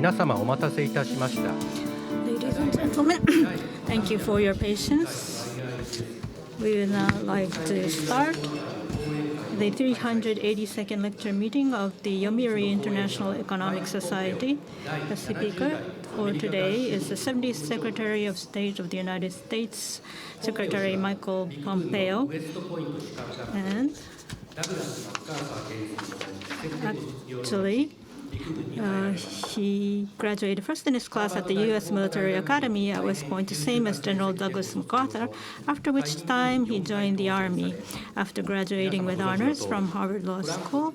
皆様お待たせいたしました。 Ladies and gentlemen, thank you for your patience. We would now like to start the 382nd lecture meeting of the Yomiuri International Economic Society. The speaker for today is the 70th Secretary of State of the United States, Secretary Michael Pompeo. And actually, he graduated first in his class at the U.S. Military Academy at West Point, the same as General Douglas MacArthur, after which time he joined the Army. After graduating with honors from Harvard Law School,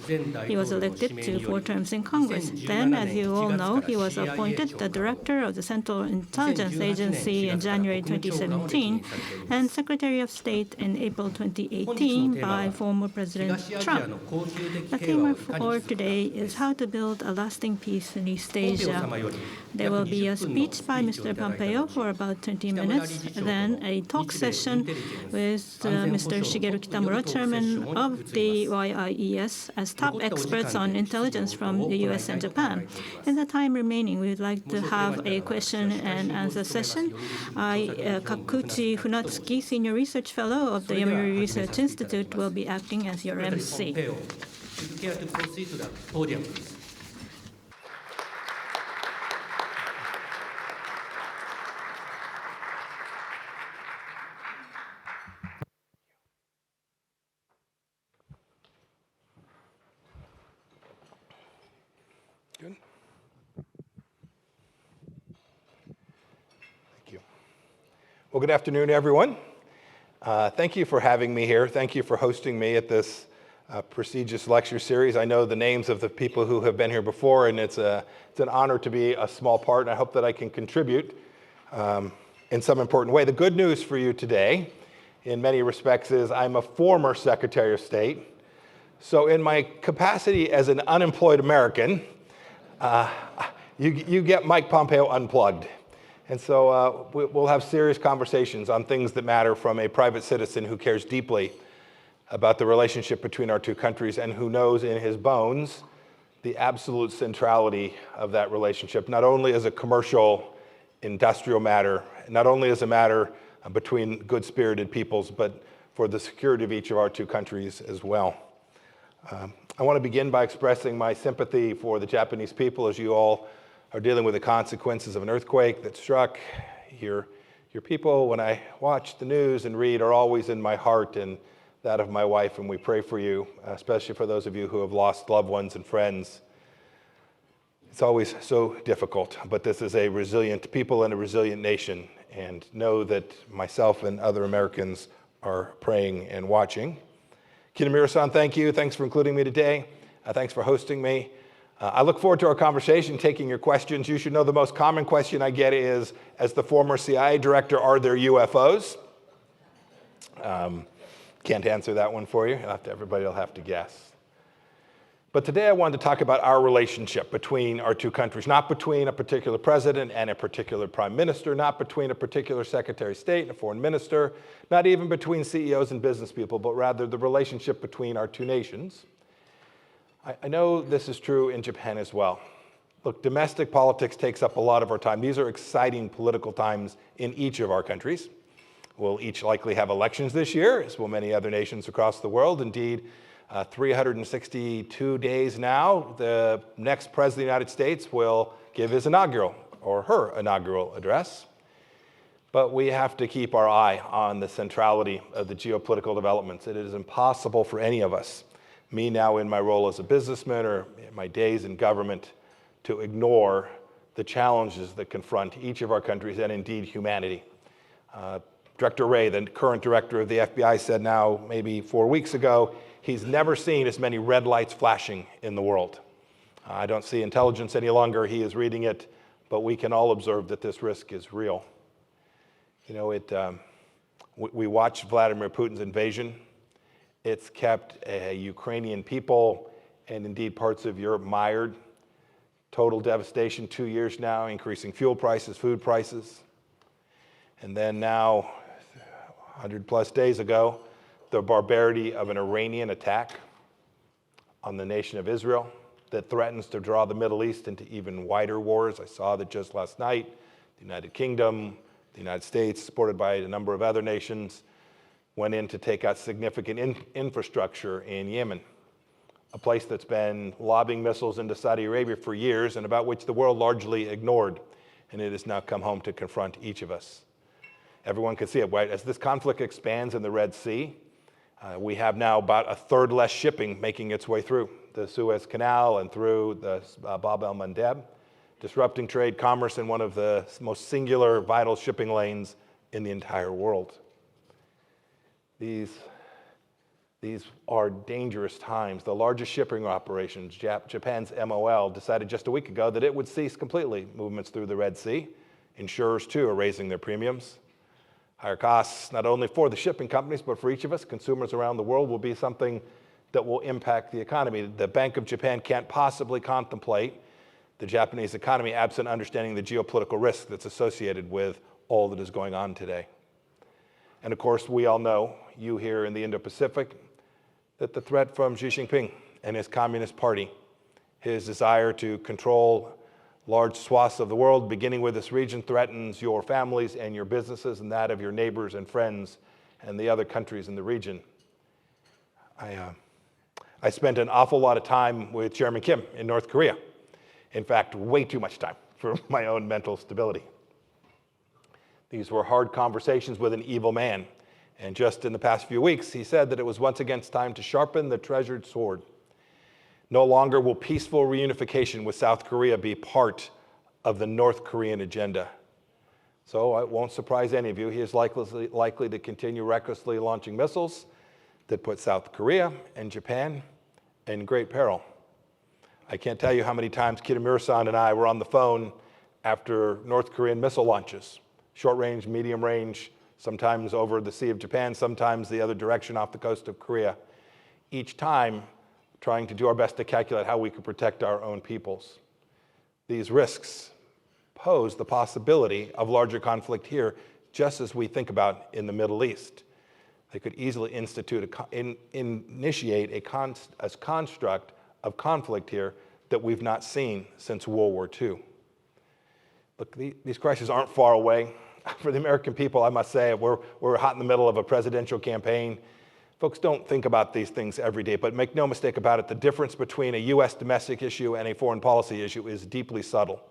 he was elected to 4 terms in Congress. Then, as you all know, he was appointed the Director of the Central Intelligence Agency in January 2017 and Secretary of State in April 2018 by former President Trump. The theme for today is how to build a lasting peace in East Asia. There will be a speech by Mr. Pompeo for about 20 minutes, then a talk session with Mr. Shigeru Kitamura, Chairman of the YIES, as top experts on intelligence from the US and Japan. In the time remaining, we would like to have a question and answer session. Kakuchi Funatsuki, Senior Research Fellow of the Yomiuri Research Institute, will be acting as your MC. Care to proceed to the podium, please. Good. Thank you. Well, good afternoon, everyone. Thank you for having me here. Thank you for hosting me at this prestigious lecture series. I know the names of the people who have been here before, and it's an honor to be a small part, and I hope that I can contribute in some important way. The good news for you today, in many respects, is I'm a former Secretary of State. So in my capacity as an unemployed American, you get Mike Pompeo unplugged. And so we'll have serious conversations on things that matter from a private citizen who cares deeply about the relationship between our two countries and who knows in his bones the absolute centrality of that relationship, not only as a commercial, industrial matter, not only as a matter between good-spirited peoples, but for the security of each of our two countries as well. I want to begin by expressing my sympathy for the Japanese people as you all are dealing with the consequences of an earthquake that struck. Your people, when I watch the news and read, are always in my heart and that of my wife, and we pray for you, especially for those of you who have lost loved ones and friends. It's always so difficult, but this is a resilient people and a resilient nation, and know that myself and other Americans are praying and watching. Kitamura-san, thank you. Thanks for including me today. Thanks for hosting me. I look forward to our conversation, taking your questions. You should know the most common question I get is, as the former CIA director, are there UFOs? Can't answer that one for you. Everybody will have to guess. But today I wanted to talk about our relationship between our two countries, not between a particular president and a particular prime minister, not between a particular secretary of state and a foreign minister, not even between CEOs and business people, but rather the relationship between our two nations. I know this is true in Japan as well. Look, domestic politics takes up a lot of our time. These are exciting political times in each of our countries. We'll each likely have elections this year, as will many other nations across the world. Indeed, 362 days now, the next president of the United States will give his inaugural or her inaugural address. But we have to keep our eye on the centrality of the geopolitical developments. It is impossible for any of us, me now in my role as a businessman or in my days in government, to ignore the challenges that confront each of our countries and indeed humanity. Director Wray, the current director of the FBI, said now maybe 4 weeks ago, he's never seen as many red lights flashing in the world. I don't see intelligence any longer. He is reading it, but we can all observe that this risk is real. You know, we watched Vladimir Putin's invasion. It's kept Ukrainian people and indeed parts of Europe mired. Total devastation, 2 years now, increasing fuel prices, food prices. And then now, 100 plus days ago, the barbarity of an Iranian attack on the nation of Israel. that threatens to draw the Middle East into even wider wars. I saw that just last night, the United Kingdom, the United States, supported by a number of other nations, went in to take out significant infrastructure in Yemen, a place that's been lobbing missiles into Saudi Arabia for years and about which the world largely ignored. And it has now come home to confront each of us. Everyone can see it, right? As this conflict expands in the Red Sea, we have now about a third less shipping making its way through the Suez Canal and through the Bab el-Mandeb, disrupting trade, commerce in one of the most singular, vital shipping lanes in the entire world. These are dangerous times. The largest shipping operations, Japan's MOL, decided just a week ago that it would cease completely movements through the Red Sea. Insurers, too, are raising their premiums. Higher costs, not only for the shipping companies, but for each of us, consumers around the world, will be something that will impact the economy. The Bank of Japan can't possibly contemplate the Japanese economy absent understanding the geopolitical risk that's associated with all that is going on today. And of course, we all know, you here in the Indo-Pacific, that the threat from Xi Jinping and his Communist Party, his desire to control large swaths of the world, beginning with this region, threatens your families and your businesses and that of your neighbors and friends and the other countries in the region. I spent an awful lot of time with Chairman Kim in North Korea. In fact, way too much time for my own mental stability. These were hard conversations with an evil man. And just in the past few weeks, he said that it was once again time to sharpen the treasured sword. No longer will peaceful reunification with South Korea be part of the North Korean agenda. So it won't surprise any of you, he is likely to continue recklessly launching missiles that put South Korea and Japan in great peril. I can't tell you how many times Kitamura-san and I were on the phone after North Korean missile launches, short range, medium range, sometimes over the Sea of Japan, sometimes the other direction off the coast of Korea, each time trying to do our best to calculate how we could protect our own peoples. These risks pose the possibility of larger conflict here, just as we think about in the Middle East. They could easily initiate a construct of conflict here that we've not seen since World War II. Look, these crises aren't far away. For the American people, I must say, we're hot in the middle of a presidential campaign. Folks don't think about these things every day, but make no mistake about it, the difference between a U.S. domestic issue and a foreign policy issue is deeply subtle.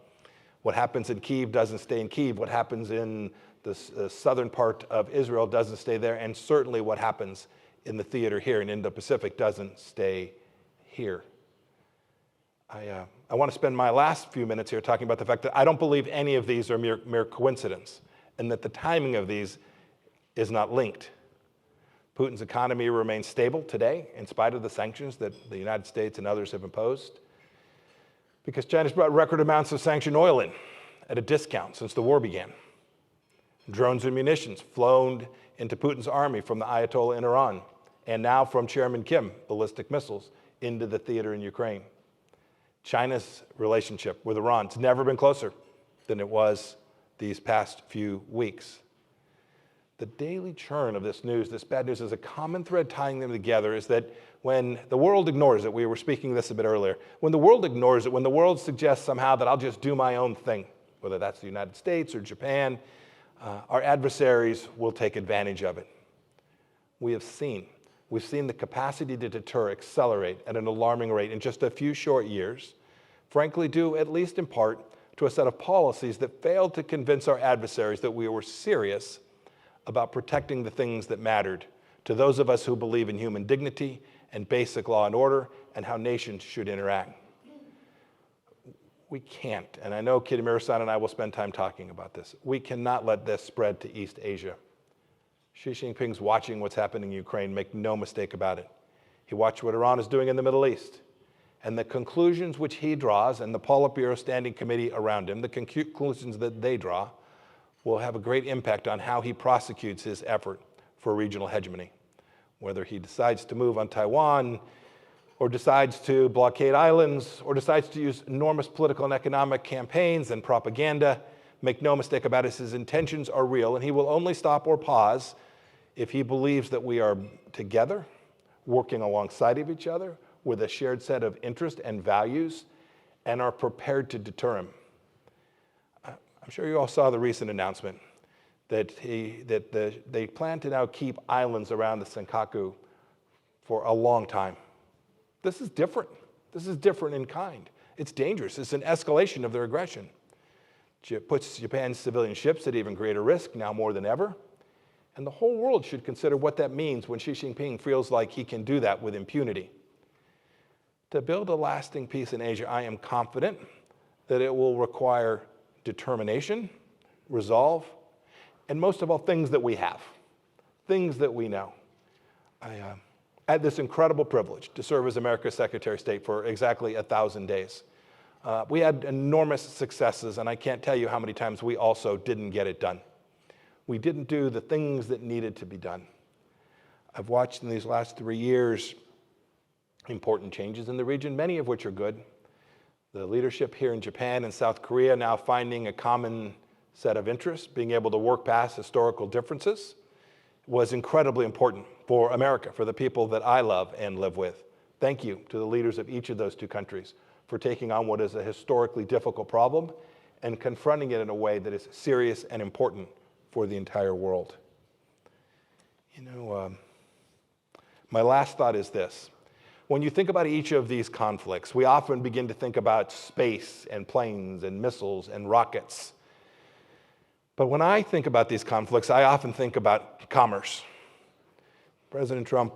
What happens in Kyiv doesn't stay in Kyiv. What happens in the southern part of Israel doesn't stay there, and certainly what happens in the theater here in Indo-Pacific doesn't stay here. I want to spend my last few minutes here talking about the fact that I don't believe any of these are mere coincidence, and that the timing of these is not linked. Putin's economy remains stable today, in spite of the sanctions that the United States and others have imposed, because China's brought record amounts of sanctioned oil in at a discount since the war began. Drones and munitions flown into Putin's army from the Ayatollah in Iran, and now from Chairman Kim, ballistic missiles, into the theater in Ukraine. China's relationship with Iran has never been closer than it was these past few weeks. The daily churn of this news, this bad news, is a common thread tying them together, is that when the world ignores it, we were speaking this a bit earlier, when the world ignores it, when the world suggests somehow that I'll just do my own thing, whether that's the United States or Japan, our adversaries will take advantage of it. We've seen the capacity to deter accelerate at an alarming rate in just a few short years, frankly due, at least in part, to a set of policies that failed to convince our adversaries that we were serious about protecting the things that mattered to those of us who believe in human dignity and basic law and order and how nations should interact. We can't, and I know Kitamura-san and I will spend time talking about this, we cannot let this spread to East Asia. Xi Jinping's watching what's happening in Ukraine, make no mistake about it. He watched what Iran is doing in the Middle East. And the conclusions which he draws, and the Politburo Standing Committee around him, the conclusions that they draw, will have a great impact on how he prosecutes his effort for regional hegemony. Whether he decides to move on Taiwan, or decides to blockade islands, or decides to use enormous political and economic campaigns and propaganda, make no mistake about it, his intentions are real, and he will only stop or pause if he believes that we are together, working alongside of each other, with a shared set of interests and values and are prepared to deter him. I'm sure you all saw the recent announcement that they plan to now keep islands around the Senkaku for a long time. This is different. This is different in kind. It's dangerous. It's an escalation of their aggression. It puts Japan's civilian ships at even greater risk now more than ever. And the whole world should consider what that means when Xi Jinping feels like he can do that with impunity. To build a lasting peace in Asia, I am confident that it will require determination, resolve, and most of all, things that we have, things that we know. I had this incredible privilege to serve as America's Secretary of State for exactly 1,000 days. We had enormous successes, and I can't tell you how many times we also didn't get it done. We didn't do the things that needed to be done. I've watched in these last 3 years important changes in the region, many of which are good. The leadership here in Japan and South Korea now finding a common set of interests, being able to work past historical differences, was incredibly important for America, for the people that I love and live with. Thank you to the leaders of each of those two countries for taking on what is a historically difficult problem and confronting it in a way that is serious and important for the entire world. You know, my last thought is this. When you think about each of these conflicts, we often begin to think about space and planes and missiles and rockets. But when I think about these conflicts, I often think about commerce. President Trump,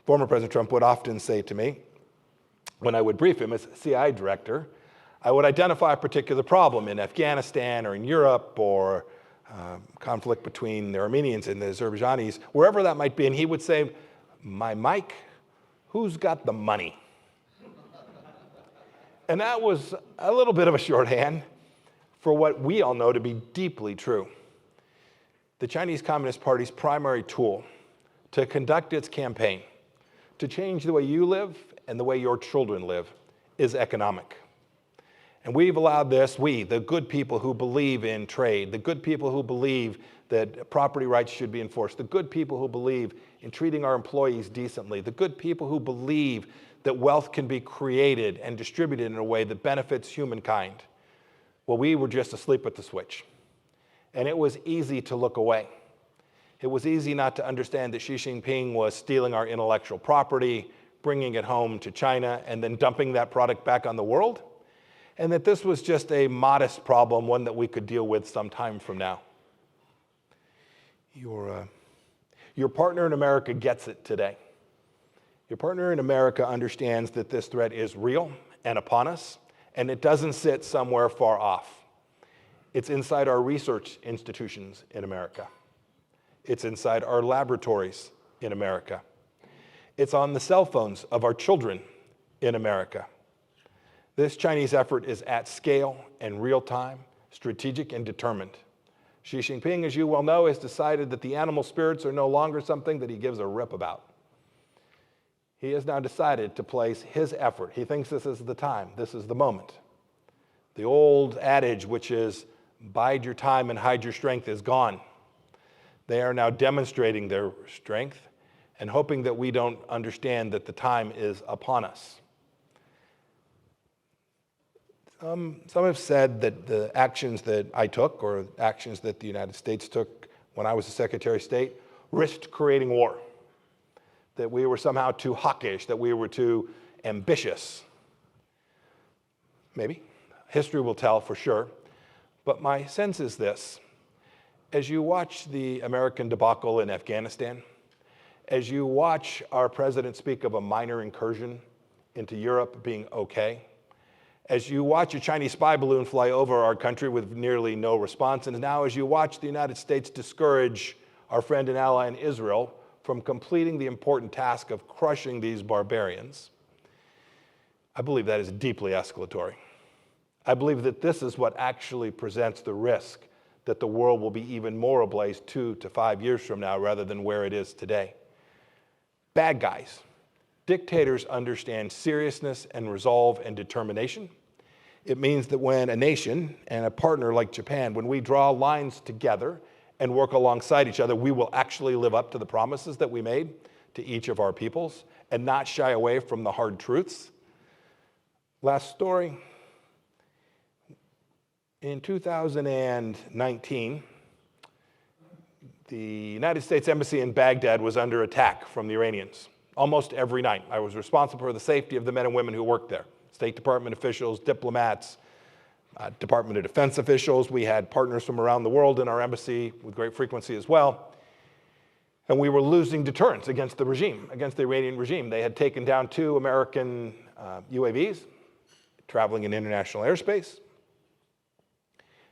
former President Trump would often say to me, when I would brief him as CIA director, I would identify a particular problem in Afghanistan or in Europe or conflict between the Armenians and the Azerbaijanis, wherever that might be, and he would say, "My Mike, who's got the money?" And that was a little bit of a shorthand for what we all know to be deeply true. The Chinese Communist Party's primary tool to conduct its campaign, to change the way you live and the way your children live, is economic. And we've allowed this, we, the good people who believe in trade, the good people who believe that property rights should be enforced, the good people who believe in treating our employees decently, the good people who believe that wealth can be created and distributed in a way that benefits humankind. Well, we were just asleep at the switch. And it was easy to look away. It was easy not to understand that Xi Jinping was stealing our intellectual property, bringing it home to China, and then dumping that product back on the world, and that this was just a modest problem, one that we could deal with some time from now. Your partner in America gets it today. Your partner in America understands that this threat is real and upon us, and it doesn't sit somewhere far off. It's inside our research institutions in America. It's inside our laboratories in America. It's on the cell phones of our children in America. This Chinese effort is at scale and real time, strategic and determined. Xi Jinping, as you well know, has decided that the animal spirits are no longer something that he gives a rip about. He has now decided to place his effort. He thinks this is the time, this is the moment. The old adage, which is, bide your time and hide your strength, is gone. They are now demonstrating their strength and hoping that we don't understand that the time is upon us. Some have said that the actions that I took, or actions that the United States took when I was the Secretary of State, risked creating war. That we were somehow too hawkish, that we were too ambitious. Maybe. History will tell for sure. But my sense is this. As you watch the American debacle in Afghanistan, as you watch our president speak of a minor incursion into Europe being okay, as you watch a Chinese spy balloon fly over our country with nearly no response, and now as you watch the United States discourage our friend and ally in Israel from completing the important task of crushing these barbarians, I believe that is deeply escalatory. I believe that this is what actually presents the risk that the world will be even more ablaze 2 to 5 years from now rather than where it is today. Bad guys. Dictators understand seriousness and resolve and determination. It means that when a nation and a partner like Japan, when we draw lines together and work alongside each other, we will actually live up to the promises that we made to each of our peoples, and not shy away from the hard truths. Last story. In 2019, the United States Embassy in Baghdad was under attack from the Iranians almost every night. I was responsible for the safety of the men and women who worked there. State Department officials, diplomats, Department of Defense officials. We had partners from around the world in our embassy with great frequency as well. And we were losing deterrence against the regime, against the Iranian regime. They had taken down 2 American UAVs traveling in international airspace.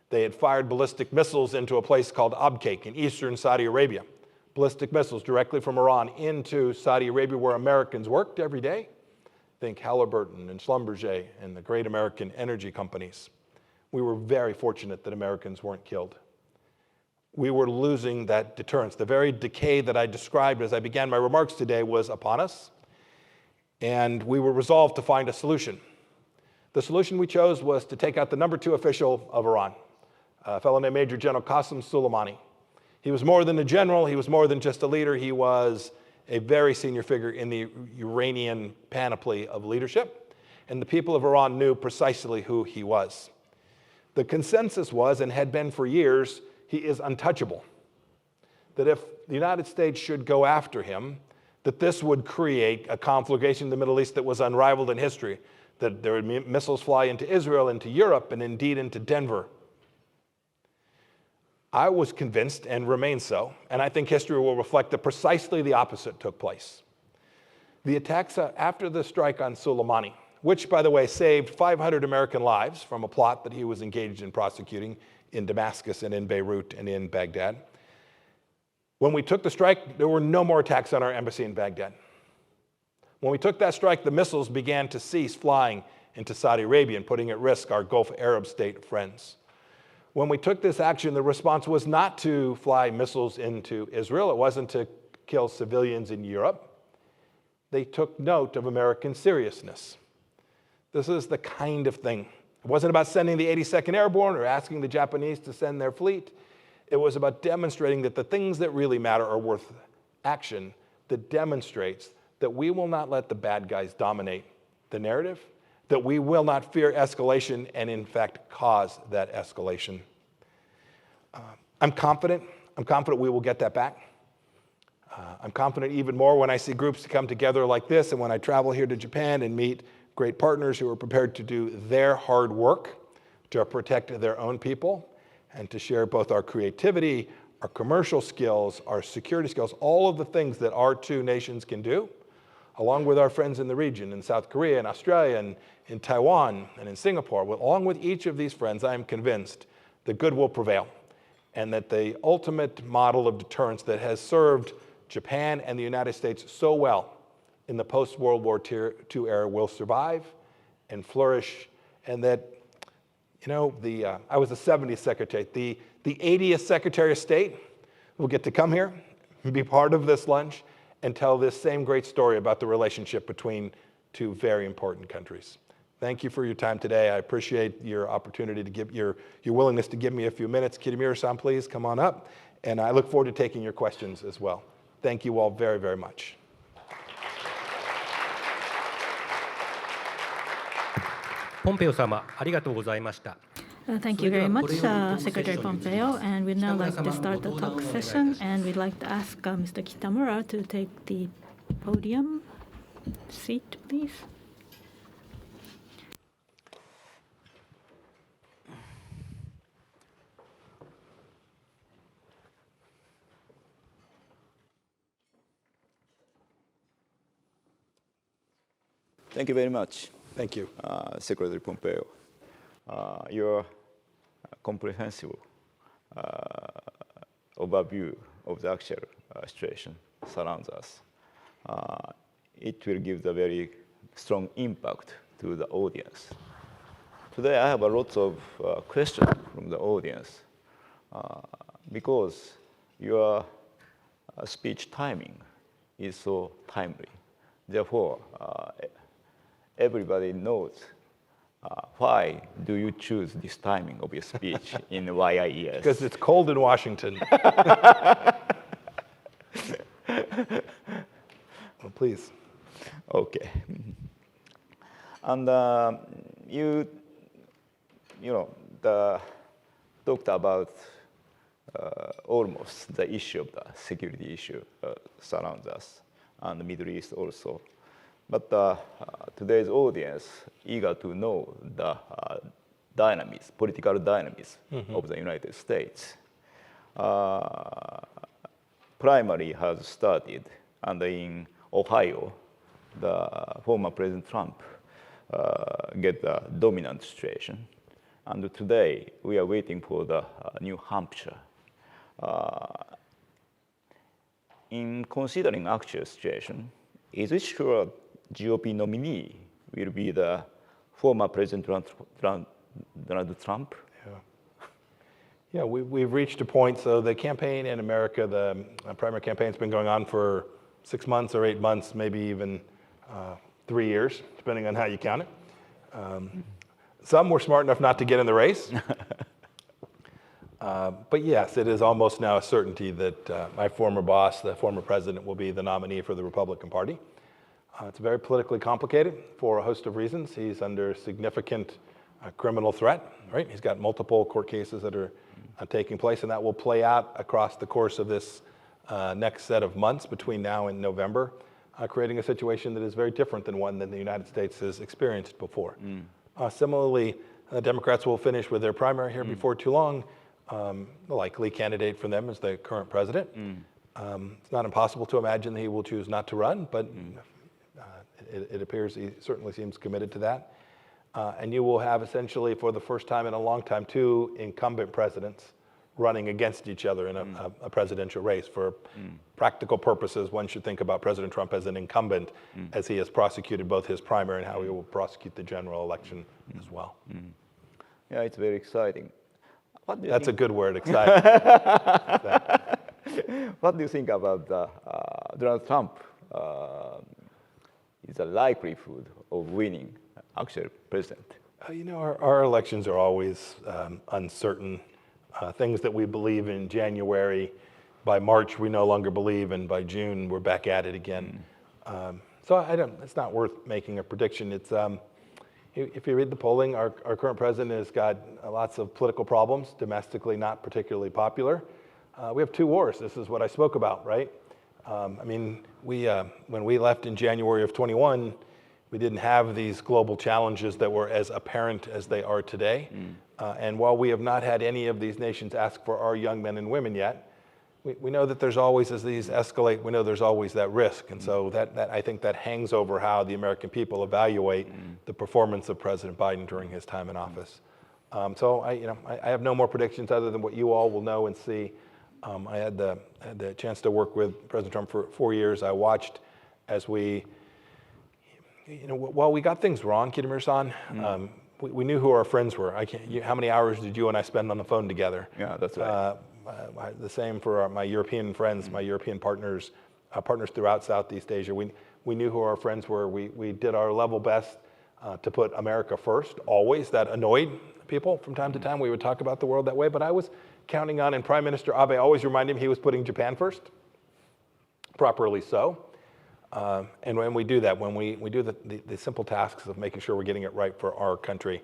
They had fired ballistic missiles into a place called Abqaiq in eastern Saudi Arabia. Ballistic missiles directly from Iran into Saudi Arabia where Americans worked every day. Think Halliburton and Schlumberger and the great American energy companies. We were very fortunate that Americans weren't killed. We were losing that deterrence. The very decay that I described as I began my remarks today was upon us, and we were resolved to find a solution. The solution we chose was to take out the number 2 official of Iran, a fellow named Major General Qasem Soleimani. He was more than a general, he was more than just a leader, he was a very senior figure in the Iranian panoply of leadership, and the people of Iran knew precisely who he was. The consensus was, and had been for years, he is untouchable. That if the United States should go after him, that this would create a conflagration in the Middle East that was unrivaled in history, that there would be missiles fly into Israel, into Europe, and indeed into Denver. I was convinced, and remain so, and I think history will reflect that precisely the opposite took place. The attacks after the strike on Soleimani, which, by the way, saved 500 American lives from a plot that he was engaged in prosecuting in Damascus and in Beirut and in Baghdad. When we took the strike, there were no more attacks on our embassy in Baghdad. When we took that strike, the missiles began to cease flying into Saudi Arabia and putting at risk our Gulf Arab state friends. When we took this action, the response was not to fly missiles into Israel. It wasn't to kill civilians in Europe. They took note of American seriousness. This is the kind of thing. It wasn't about sending the 82nd Airborne or asking the Japanese to send their fleet. It was about demonstrating that the things that really matter are worth action that demonstrates that we will not let the bad guys dominate the narrative, that we will not fear escalation and in fact cause that escalation. I'm confident we will get that back. I'm confident even more when I see groups come together like this and when I travel here to Japan and meet great partners who are prepared to do their hard work to protect their own people and to share both our creativity, our commercial skills, our security skills, all of the things that our 2 nations can do, along with our friends in the region, in South Korea and Australia and in Taiwan and in Singapore. Along with each of these friends, I am convinced that good will prevail and that the ultimate model of deterrence that has served Japan and the United States so well in the post-World War II era will survive and flourish, and that, I was the 70th Secretary. The 80th Secretary of State will get to come here and be part of this lunch and tell this same great story about the relationship between 2 very important countries. Thank you for your time today. I appreciate your opportunity to give your willingness to give me a few minutes. Kitamura-san, please come on up. And I look forward to taking your questions as well. Thank you all very, very much. ポンペオ様、ありがとうございました。 Thank you very much, Secretary Pompeo. And we'd now like to start the talk session. And we'd like to ask Mr. Kitamura to take the podium seat, please. Thank you very much. Thank you. Secretary Pompeo. Your comprehensive overview of the actual situation surrounds us. It will give a very strong impact to the audience. Today I have a lot of questions from the audience because your speech timing is so timely. Therefore, everybody knows why do you choose this timing of your speech in YIES? Because it's cold in Washington. Well, please. Okay. And you talked about almost the issue of the security issue surrounds us, and the Middle East also. But today's audience eager to know the political dynamics of the United States. Primary has started, and in Ohio, the former President Trump get the dominant situation. And today, we are waiting for the New Hampshire. In considering actual situation, is it sure GOP nominee will be the former President Donald Trump? Yeah, we've reached a point. So the campaign in America, the primary campaign's been going on for 6 months or 8 months, maybe even 3 years, depending on how you count it. Some were smart enough not to get in the race. But yes, it is almost now a certainty that my former boss, the former president, will be the nominee for the Republican Party. It's very politically complicated for a host of reasons. He's under significant criminal threat, right? He's got multiple court cases that are taking place, and that will play out across the course of this next set of months between now and November, creating a situation that is very different than one that the United States has experienced before. Similarly, the Democrats will finish with their primary here before too long. The likely candidate for them is the current president. It's not impossible to imagine that he will choose not to run, but it appears he certainly seems committed to that. And you will have essentially, for the first time in a long time, 2 incumbent presidents running against each other in a presidential race. For practical purposes, one should think about President Trump as an incumbent, as he has prosecuted both his primary and how he will prosecute the general election as well. Yeah, it's very exciting. That's a good word, exciting. What do you think about Donald Trump? Is the likelihood of winning actual president? Our elections are always uncertain. Things that we believe in January, by March we no longer believe, and by June we're back at it again. So it's not worth making a prediction. It's if you read the polling, our current president has got lots of political problems, domestically not particularly popular. We have 2 wars. This is what I spoke about, right? When we left in January of 21, we didn't have these global challenges that were as apparent as they are today. And while we have not had any of these nations ask for our young men and women yet, we know that there's always, as these escalate, we know there's always that risk. And so that I think that hangs over how the American people evaluate the performance of President Biden during his time in office. So I have no more predictions other than what you all will know and see. I had the chance to work with President Trump for 4 years. I watched as we, while we got things wrong, Kitamura-san, we knew who our friends were. How many hours did you and I spend on the phone together? Yeah, that's right. The same for my European friends, my European partners, partners throughout Southeast Asia. We knew who our friends were. We did our level best to put America first, always. That annoyed people from time to time. We would talk about the world that way, but I was counting on, and Prime Minister Abe always reminded him he was putting Japan first, properly so. And when we do that, when we do the simple tasks of making sure we're getting it right for our country,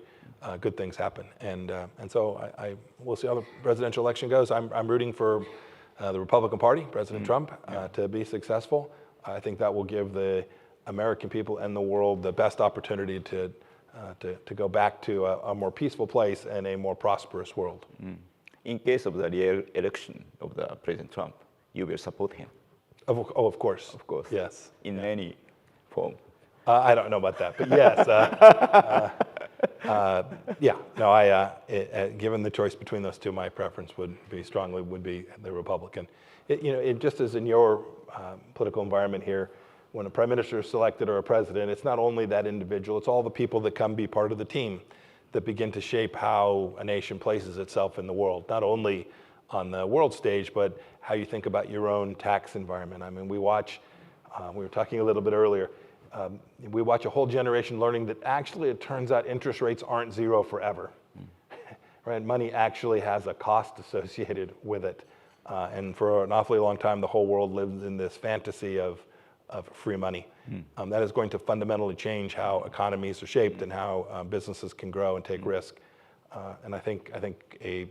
good things happen. And so we'll see how the presidential election goes. I'm rooting for the Republican Party, President Trump, to be successful. I think that will give the American people and the world the best opportunity to go back to a more peaceful place and a more prosperous world. In case of the re-election of the President Trump, you will support him? Of course. Of course. Yes. In any form. I don't know about that, but yes. Given the choice between those 2, my preference would be the Republican. It just as in your political environment here, when a prime minister is selected or a president, it's not only that individual, it's all the people that come be part of the team that begin to shape how a nation places itself in the world, not only on the world stage, but how you think about your own tax environment. We watch, we were talking a little bit earlier, we watch a whole generation learning that actually it turns out interest rates aren't zero forever. Right? Money actually has a cost associated with it. And for an awfully long time, the whole world lived in this fantasy of free money. That is going to fundamentally change how economies are shaped and how businesses can grow and take risk. And I think a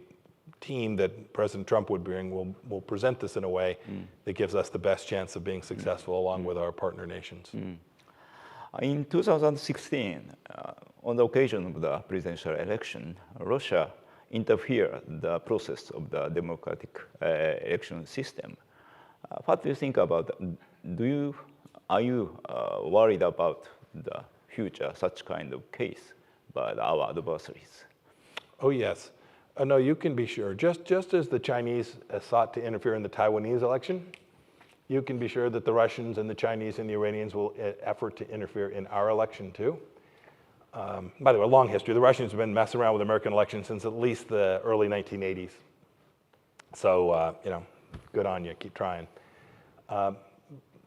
team that President Trump would bring will present this in a way that gives us the best chance of being successful along with our partner nations. In 2016, on the occasion of the presidential election, Russia interfered in the process of the democratic election system. What do you think about that? Are you worried about the future such kind of case by our adversaries? Oh, yes. No, you can be sure. Just as the Chinese sought to interfere in the Taiwanese election, you can be sure that the Russians and the Chinese and the Iranians will effort to interfere in our election too. By the way, a long history. The Russians have been messing around with American elections since at least the early 1980s. So, good on you. Keep trying.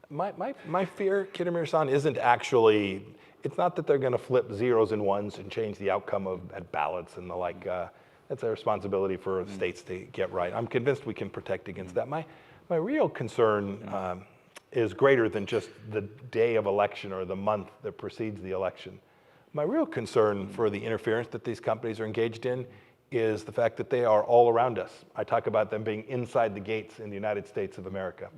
My fear, Kitamura-san, isn't actually, it's not that they're going to flip zeros and ones and change the outcome at ballots and the like. That's a responsibility for states to get right. I'm convinced we can protect against that. My real concern is greater than just the day of election or the month that precedes the election. My real concern for the interference that these companies are engaged in is the fact that they are all around us. I talk about them being inside the gates in the United States of America.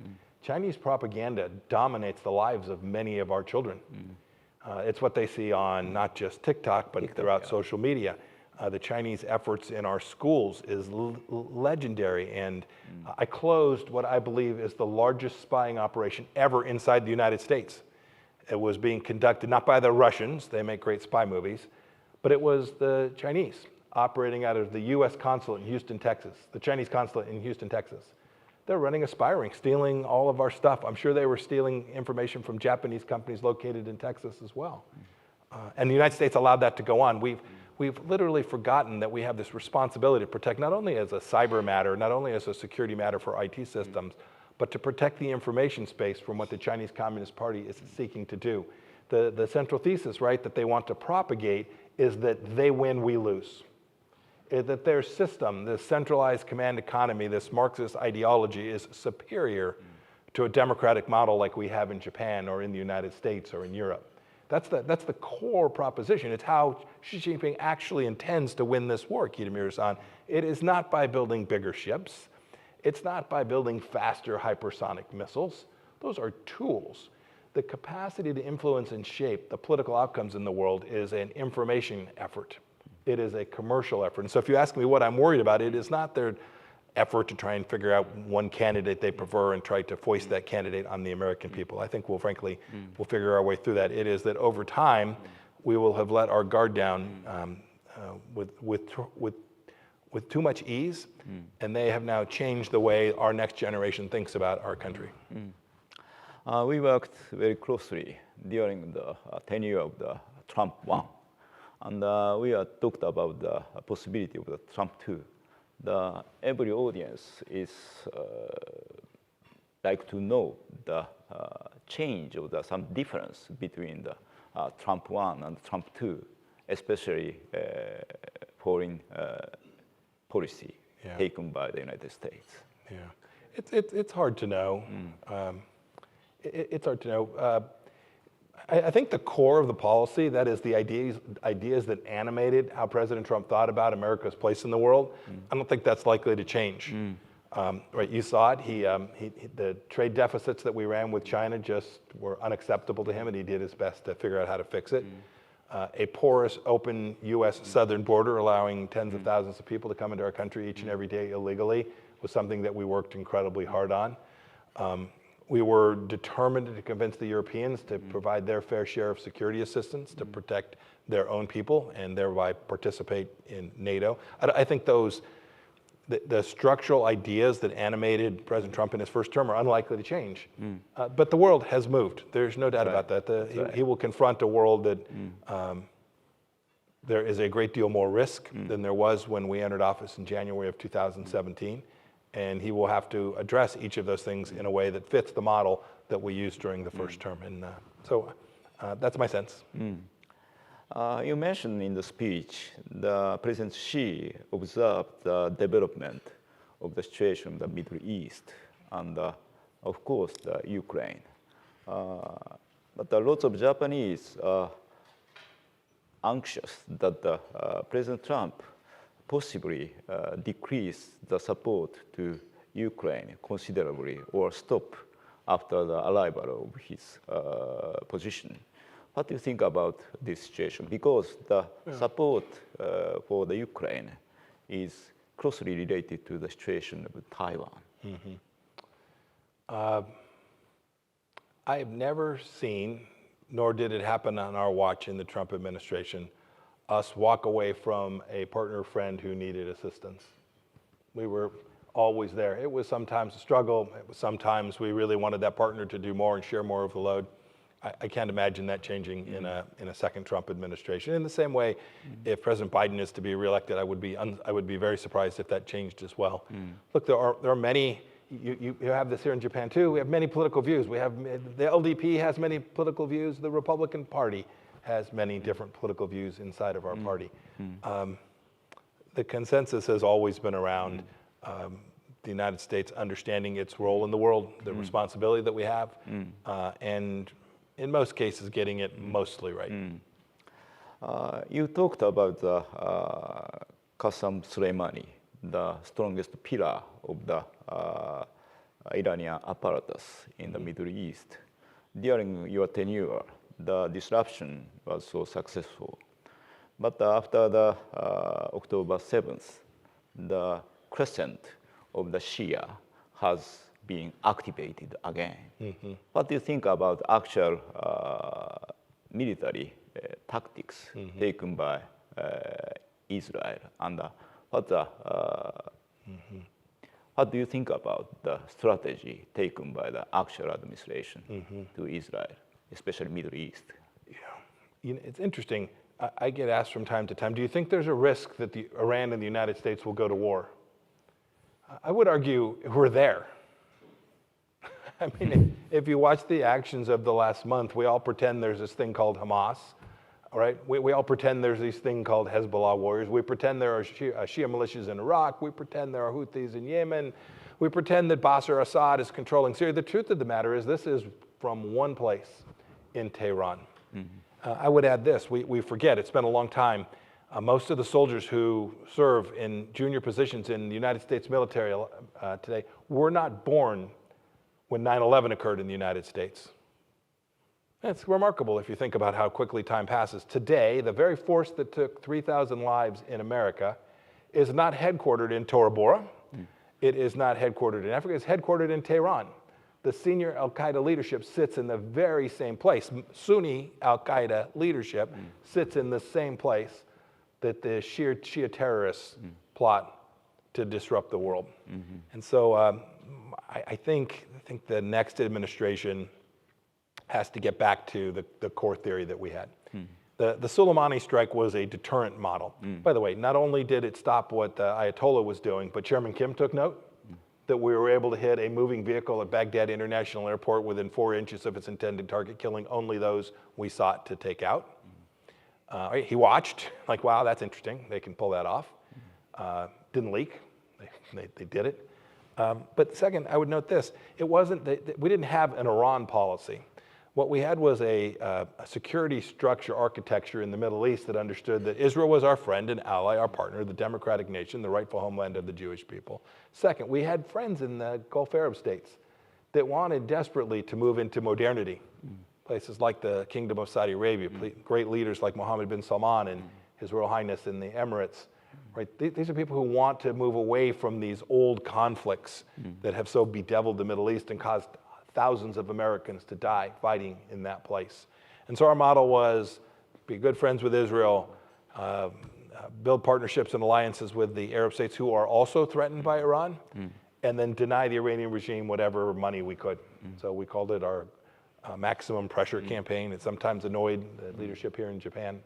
Chinese propaganda dominates the lives of many of our children. It's what they see on not just TikTok, but throughout social media. The Chinese efforts in our schools is legendary, and I closed what I believe is the largest spying operation ever inside the United States. It was being conducted not by the Russians, they make great spy movies, but it was the Chinese operating out of the US consulate in Houston, Texas, the Chinese consulate in Houston, Texas. They're running a spy ring, stealing all of our stuff. I'm sure they were stealing information from Japanese companies located in Texas as well. And the United States allowed that to go on. We've literally forgotten that we have this responsibility to protect not only as a cyber matter, not only as a security matter for IT systems, but to protect the information space from what the Chinese Communist Party is seeking to do. The central thesis, right, that they want to propagate is that they win, we lose. That their system, this centralized command economy, this Marxist ideology is superior to a democratic model like we have in Japan or in the United States or in Europe. That's the core proposition. It's how Xi Jinping actually intends to win this war, Kitamura-san. It is not by building bigger ships. It's not by building faster hypersonic missiles. Those are tools. The capacity to influence and shape the political outcomes in the world is an information effort. It is a commercial effort. And so if you ask me what I'm worried about, it is not their effort to try and figure out one candidate they prefer and try to foist that candidate on the American people. I think we'll figure our way through that. It is that over time, we will have let our guard down with too much ease, and they have now changed the way our next generation thinks about our country. We worked very closely during the tenure of the Trump 1, and we talked about the possibility of the Trump 2. Every audience is like to know the change or some difference between the Trump 1 and Trump 2, especially foreign policy taken by the United States. Yeah, it's hard to know. It's hard to know. I think the core of the policy, that is the ideas that animated how President Trump thought about America's place in the world, I don't think that's likely to change. Right, you saw it. The trade deficits that we ran with China just were unacceptable to him, and he did his best to figure out how to fix it. A porous, open U.S. southern border allowing tens of thousands of people to come into our country each and every day illegally was something that we worked incredibly hard on. We were determined to convince the Europeans to provide their fair share of security assistance to protect their own people and thereby participate in NATO. I think the structural ideas that animated President Trump in his first term are unlikely to change. But the world has moved. There's no doubt about that. He will confront a world that there is a great deal more risk than there was when we entered office in January of 2017. And he will have to address each of those things in a way that fits the model that we used during the first term. And so that's my sense. You mentioned in the speech the President Xi observed the development of the situation in the Middle East and, of course, the Ukraine. But lots of Japanese are anxious that President Trump possibly decrease the support to Ukraine considerably or stop after the arrival of his position. What do you think about this situation? Because the support for the Ukraine is closely related to the situation of Taiwan. I have never seen, nor did it happen on our watch in the Trump administration, us walk away from a partner friend who needed assistance. We were always there. It was sometimes a struggle. It was sometimes we really wanted that partner to do more and share more of the load. I can't imagine that changing in a second Trump administration. In the same way, if President Biden is to be reelected, I would be very surprised if that changed as well. Look, there are many. You have this here in Japan too. We have many political views. We have the LDP has many political views. The Republican Party has many different political views inside of our party. The consensus has always been around the United States understanding its role in the world, the responsibility that we have, and in most cases getting it mostly right. You talked about the Qasem Soleimani, the strongest pillar of the Iranian apparatus in the Middle East. During your tenure, the disruption was so successful. But after the October 7th, the crescent of the Shia has been activated again. What do you think about actual military tactics taken by Israel? And what do you think about the strategy taken by the actual administration to Israel, especially Middle East? Yeah, you know, it's interesting. I get asked from time to time, do you think there's a risk that Iran and the United States will go to war? I would argue we're there. I mean, if you watch the actions of the last month, we all pretend there's this thing called Hamas, all right? We all pretend there's this thing called Hezbollah warriors. We pretend there are Shia militias in Iraq. We pretend there are Houthis in Yemen. We pretend that Bashar Assad is controlling Syria. The truth of the matter is this is from one place in Tehran. I would add this, we forget, it's been a long time. Most of the soldiers who serve in junior positions in the United States military today were not born when 9/11 occurred in the United States. It's remarkable if you think about how quickly time passes. Today, the very force that took 3,000 lives in America is not headquartered in Tora Bora. It is not headquartered in Africa, it's headquartered in Tehran. The senior al-Qaeda leadership sits in the very same place. Sunni al-Qaeda leadership sits in the same place that the Shia terrorists plot to disrupt the world. And so I think the next administration has to get back to the core theory that we had. The Soleimani strike was a deterrent model. By the way, not only did it stop what the Ayatollah was doing, but Chairman Kim took note that we were able to hit a moving vehicle at Baghdad International Airport within 4 inches of its intended target, killing only those we sought to take out. He watched, like, wow, that's interesting. They can pull that off. Didn't leak. They did it. But second, I would note this. It wasn't that we didn't have an Iran policy. What we had was a security structure architecture in the Middle East that understood that Israel was our friend and ally, our partner, the democratic nation, the rightful homeland of the Jewish people. Second, we had friends in the Gulf Arab states that wanted desperately to move into modernity. Places like the Kingdom of Saudi Arabia, great leaders like Mohammed bin Salman and His Royal Highness in the Emirates. Right? These are people who want to move away from these old conflicts that have so bedeviled the Middle East and caused thousands of Americans to die fighting in that place. And so our model was be good friends with Israel, build partnerships and alliances with the Arab states who are also threatened by Iran, and then deny the Iranian regime whatever money we could. So we called it our maximum pressure campaign. It sometimes annoyed the leadership here in Japan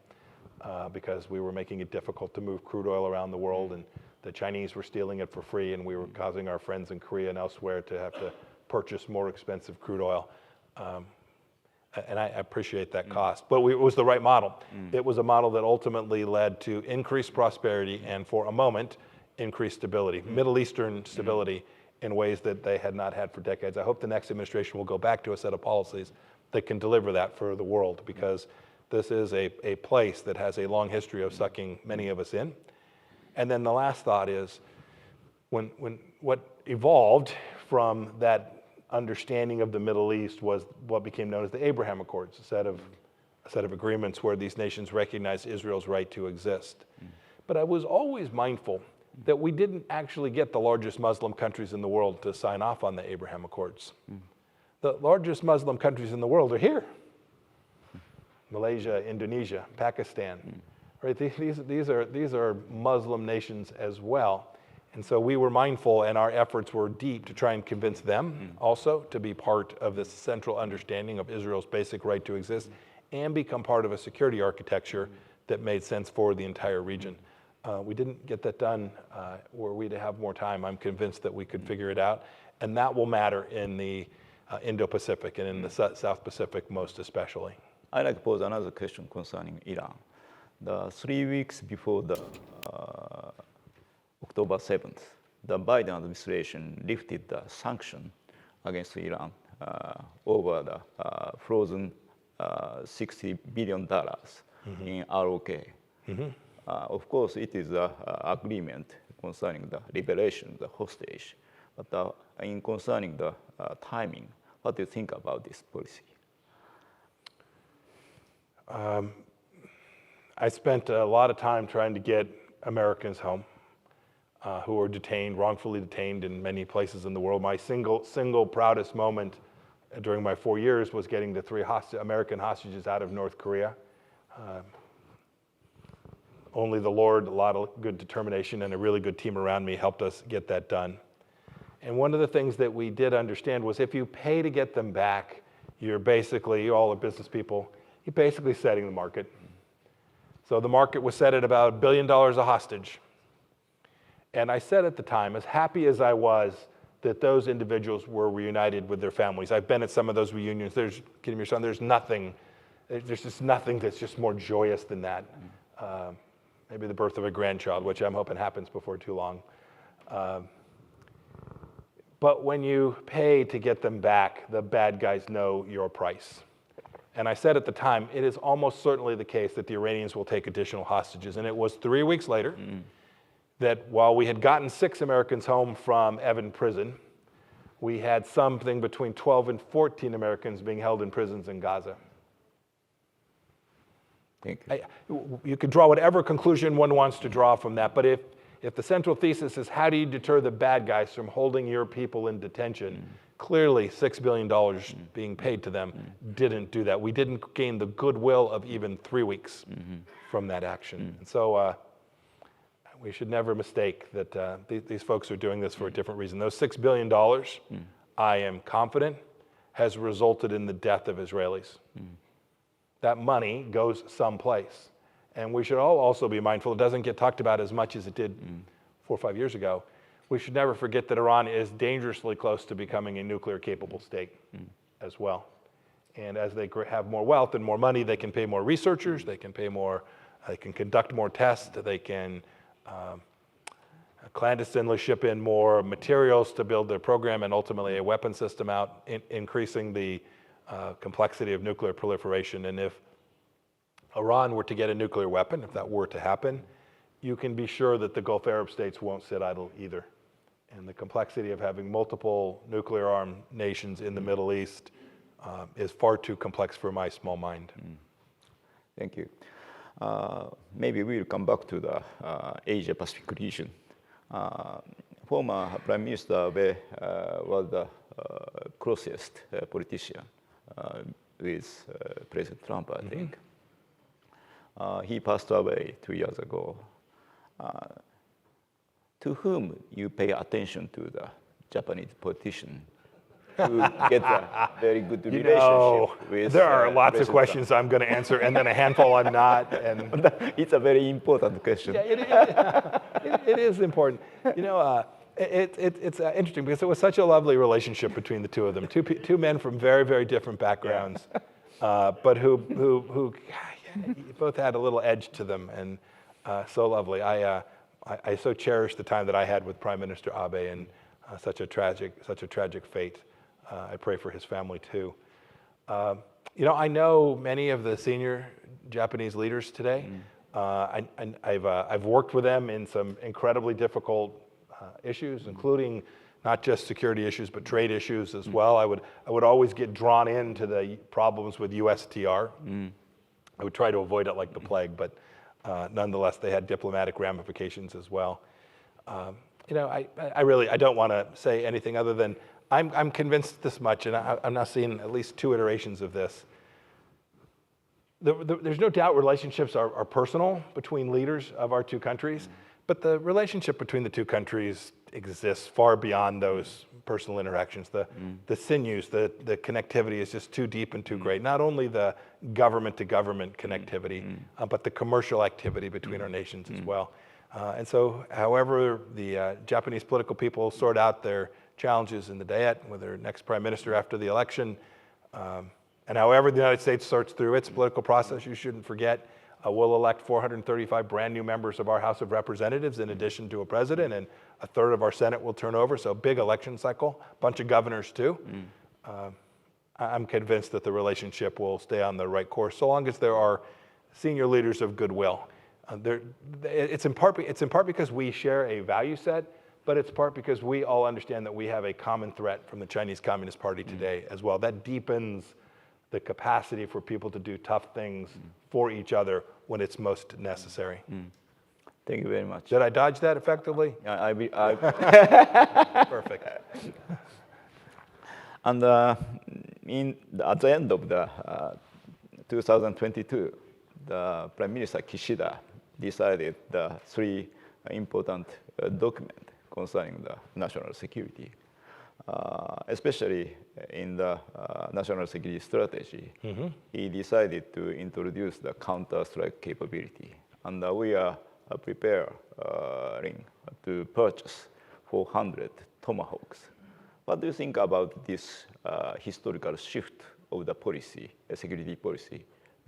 because we were making it difficult to move crude oil around the world, and the Chinese were stealing it for free, and we were causing our friends in Korea and elsewhere to have to purchase more expensive crude oil. And I appreciate that cost. But it was the right model. It was a model that ultimately led to increased prosperity and, for a moment, increased stability. Middle Eastern stability in ways that they had not had for decades. I hope the next administration will go back to a set of policies that can deliver that for the world, because this is a place that has a long history of sucking many of us in. And then the last thought is, what evolved from that understanding of the Middle East was what became known as the Abraham Accords, a set of agreements where these nations recognized Israel's right to exist. But I was always mindful that we didn't actually get the largest Muslim countries in the world to sign off on the Abraham Accords. The largest Muslim countries in the world are here. Malaysia, Indonesia, Pakistan. Right? These are Muslim nations as well. And so we were mindful, and our efforts were deep to try and convince them also to be part of this central understanding of Israel's basic right to exist and become part of a security architecture that made sense for the entire region. We didn't get that done. Were we to have more time, I'm convinced that we could figure it out. And that will matter in the Indo-Pacific and in the South Pacific most especially. I'd like to pose another question concerning Iran. The 3 weeks before the October 7th, the Biden administration lifted the sanction against Iran over the frozen $60 billion in ROK. Of course, it is an agreement concerning the liberation of the hostage, but in concerning the timing, what do you think about this policy? I spent a lot of time trying to get Americans home who were detained, wrongfully detained in many places in the world. My single proudest moment during my 4 years was getting the 3 American hostages out of North Korea. Only the Lord, a lot of good determination, and a really good team around me helped us get that done. And one of the things that we did understand was if you pay to get them back, you all are business people, you're basically setting the market. So the market was set at about $1 billion a hostage. And I said at the time, as happy as I was that those individuals were reunited with their families, I've been at some of those reunions, there's just nothing that's just more joyous than that. Maybe the birth of a grandchild, which I'm hoping happens before too long. But when you pay to get them back, the bad guys know your price. And I said at the time, it is almost certainly the case that the Iranians will take additional hostages. And it was 3 weeks later that while we had gotten 6 Americans home from Evin prison, we had something between 12 and 14 Americans being held in prisons in Gaza. Thank you. You could draw whatever conclusion one wants to draw from that, but if the central thesis is how do you deter the bad guys from holding your people in detention, clearly $6 billion being paid to them didn't do that. We didn't gain the goodwill of even 3 weeks from that action. And so we should never mistake that these folks are doing this for a different reason. Those $6 billion, I am confident, has resulted in the death of Israelis. That money goes someplace. And we should all also be mindful, it doesn't get talked about as much as it did 4 or 5 years ago. We should never forget that Iran is dangerously close to becoming a nuclear capable state as well. And as they have more wealth and more money, they can pay more researchers, they can conduct more tests, they can clandestinely ship in more materials to build their program and ultimately a weapon system out, increasing the complexity of nuclear proliferation. And if Iran were to get a nuclear weapon, if that were to happen, you can be sure that the Gulf Arab states won't sit idle either. And the complexity of having multiple nuclear-armed nations in the Middle East is far too complex for my small mind. Thank you. Maybe we'll come back to the Asia-Pacific region. Former Prime Minister Abe was the closest politician with President Trump, I think. He passed away 2 years ago. To whom you pay attention to the Japanese politician to get a very good relationship with there are lots President of questions I'm going to answer, and then a handful I'm not. And it's a very important question. Yeah, it is important. You know, it's interesting because it was such a lovely relationship between the two of them. Two men from very, very different backgrounds, but who both had a little edge to them, and so lovely. I so cherish the time that I had with Prime Minister Abe, and such a tragic fate. I pray for his family too. I know many of the senior Japanese leaders today. I've worked with them in some incredibly difficult issues, including not just security issues, but trade issues as well. I would always get drawn into the problems with USTR. I would try to avoid it like the plague, but nonetheless, they had diplomatic ramifications as well. I don't want to say anything other than I'm convinced this much, and I'm now seeing at least 2 iterations of this. There's no doubt relationships are personal between leaders of our 2 countries, but the relationship between the 2 countries exists far beyond those personal interactions. The sinews, the connectivity is just too deep and too great. Not only the government-to-government connectivity, but the commercial activity between our nations as well. And so however the Japanese political people sort out their challenges in the Diet with their next prime minister after the election, and however the United States sorts through its political process, you shouldn't forget, we'll elect 435 brand new members of our House of Representatives in addition to a president, and a third of our Senate will turn over, so big election cycle, bunch of governors too. I'm convinced that the relationship will stay on the right course so long as there are senior leaders of goodwill. It's in part because we share a value set, but it's part because we all understand that we have a common threat from the Chinese Communist Party today as well. That deepens the capacity for people to do tough things for each other when it's most necessary. Thank you very much. Did I dodge that effectively? Perfect. And at the end of the 2022, the Prime Minister Kishida decided the 3 important documents concerning the national security, especially in the national security strategy. He decided to introduce the counter-strike capability, and we are preparing to purchase 400 Tomahawks. What do you think about this historical shift of the policy, security policy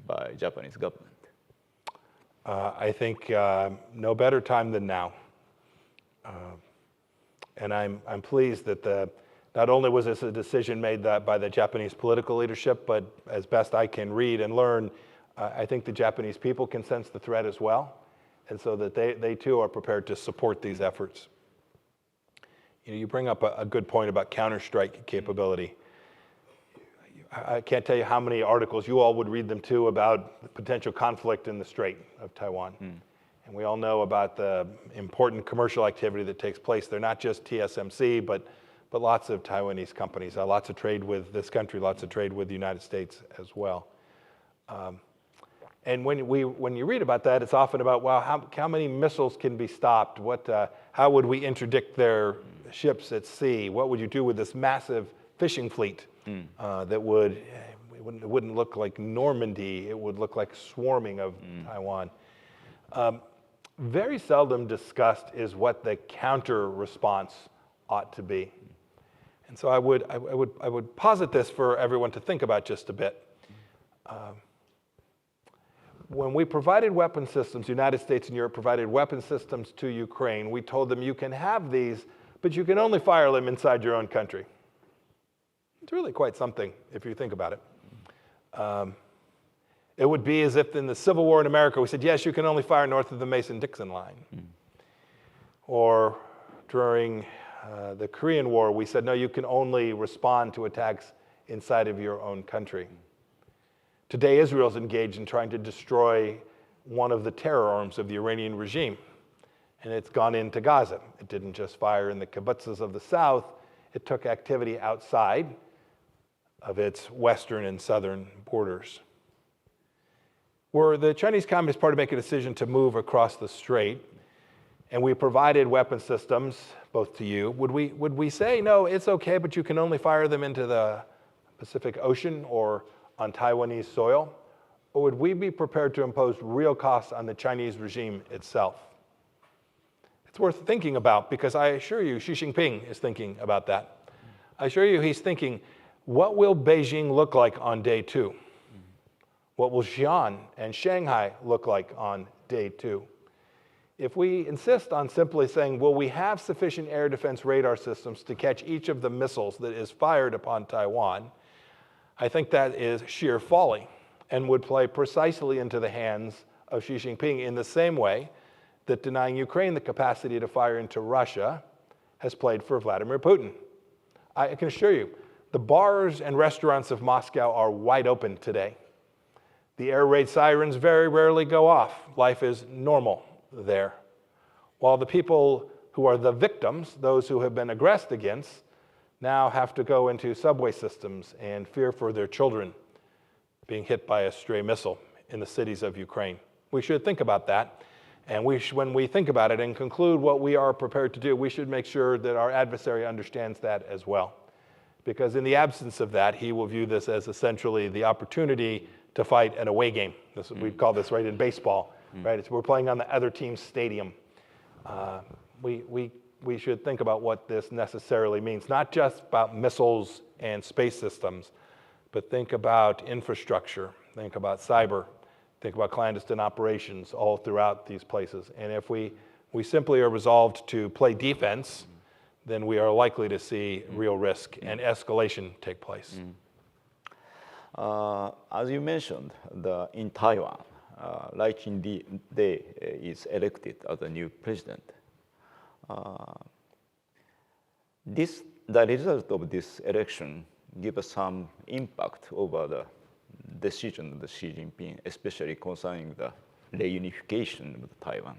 by Japanese government? I think no better time than now. And I'm pleased that not only was this a decision made by the Japanese political leadership, but as best I can read and learn, I think the Japanese people can sense the threat as well, and so that they too are prepared to support these efforts. You bring up a good point about counter-strike capability. I can't tell you how many articles you all would read them too about the potential conflict in the Strait of Taiwan. And we all know about the important commercial activity that takes place there, not just TSMC, but lots of Taiwanese companies, lots of trade with this country, lots of trade with the United States as well. And when you read about that, it's often about, well, how many missiles can be stopped? How would we interdict their ships at sea? What would you do with this massive fishing fleet that wouldn't look like Normandy, it would look like swarming of Taiwan. Very seldom discussed is what the counter response ought to be. And so I would posit this for everyone to think about just a bit. When we provided weapon systems, the United States and Europe provided weapon systems to Ukraine, we told them you can have these, but you can only fire them inside your own country. It's really quite something if you think about it. It would be as if in the Civil War in America, we said, yes, you can only fire north of the Mason-Dixon line. Or during the Korean War, we said, no, you can only respond to attacks inside of your own country. Today, Israel's engaged in trying to destroy one of the terror arms of the Iranian regime, and it's gone into Gaza. It didn't just fire in the kibbutzes of the south, it took activity outside of its western and southern borders. Were the Chinese Communist Party make a decision to move across the strait, and we provided weapon systems, both to you, would we say, no, it's okay, but you can only fire them into the Pacific Ocean or on Taiwanese soil? Or would we be prepared to impose real costs on the Chinese regime itself? It's worth thinking about, because I assure you, Xi Jinping is thinking about that. I assure you he's thinking, what will Beijing look like on day 2? What will Xi'an and Shanghai look like on day 2? if we insist on simply saying, will we have sufficient air defense radar systems to catch each of the missiles that is fired upon Taiwan, I think that is sheer folly and would play precisely into the hands of Xi Jinping in the same way that denying Ukraine the capacity to fire into Russia has played for Vladimir Putin. I can assure you, the bars and restaurants of Moscow are wide open today. The air raid sirens very rarely go off. Life is normal there. While the people who are the victims, those who have been aggressed against, now have to go into subway systems and fear for their children being hit by a stray missile in the cities of Ukraine. We should think about that. And when we think about it and conclude what we are prepared to do, we should make sure that our adversary understands that as well. Because in the absence of that, he will view this as essentially the opportunity to fight an away game. We call this, right, in baseball, right? We're playing on the other team's stadium. We should think about what this necessarily means, not just about missiles and space systems, but think about infrastructure, think about cyber, think about clandestine operations all throughout these places. And if we simply are resolved to play defense, then we are likely to see real risk and escalation take place. As you mentioned, in Taiwan, Lai Ching-te is elected as the new president. The result of this election give us some impact over the decision of Xi Jinping, especially concerning the reunification of Taiwan.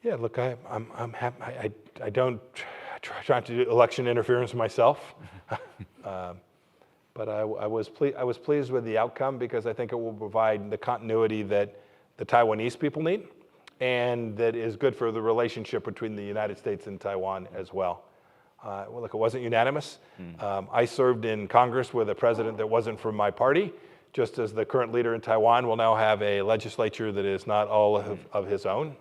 Yeah, look, I'm happy. I don't try to do election interference myself, but I was pleased with the outcome because I think it will provide the continuity that the Taiwanese people need, and that is good for the relationship between the United States and Taiwan as well. Well, look, it wasn't unanimous. I served in Congress with a president that wasn't from my party, just as the current leader in Taiwan will now have a legislature that is not all of his own.